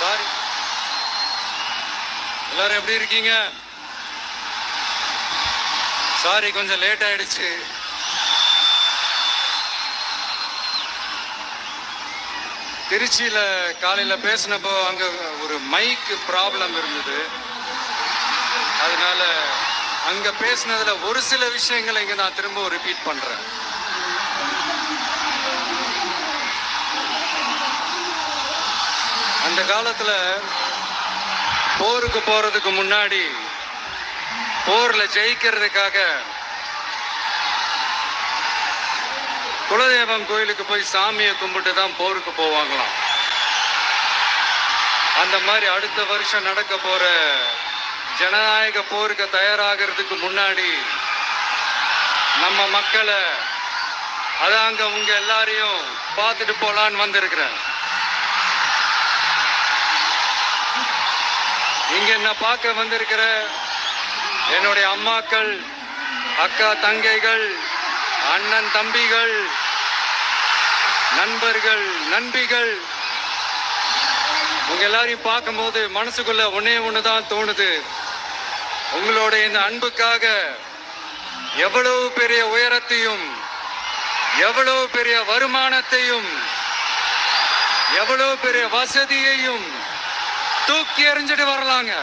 Sorry, எல்லாரும் எப்படி இருக்கீங்க? சாரி, கொஞ்சம் லேட் ஆயிடுச்சு. திருச்சியில காலையில பேசினப்போ அங்க ஒரு மைக் ப்ராப்ளம் இருந்தது. அதனால அங்க பேசினதுல ஒரு சில விஷயங்களை இங்க நான் திரும்ப ரிப்பீட் பண்றேன். அந்த காலத்துல போருக்கு போறதுக்கு முன்னாடி போர்ல ஜெயிக்கிறதுக்காக குலதெய்வம் கோயிலுக்கு போய் சாமியை கும்பிட்டு தான் போருக்கு போவாங்களாம். அந்த மாதிரி அடுத்த வருஷம் நடக்க போற ஜனநாயக போருக்கு தயாராகிறதுக்கு முன்னாடி நம்ம மக்களை அதாங்க உங்க எல்லாரையும் பார்த்துட்டு போலான்னு வந்திருக்கிறேன். இங்க என்ன பார்க்க வந்திருக்கிற என்னுடைய அம்மாக்கள், அக்கா தங்கைகள், அண்ணன் தம்பிகள், நண்பர்கள், நண்பிகள், உங்க எல்லாரையும் பார்க்கும்போது மனசுக்குள்ள ஒன்னே ஒண்ணுதான் தோணுது. உங்களோட இந்த அன்புக்காக எவ்வளவு பெரிய உயரத்தையும், எவ்வளவு பெரிய வருமானத்தையும், எவ்வளவு பெரிய வசதியையும் தூக்கி எறிஞ்சிட்டு வரலாங்க.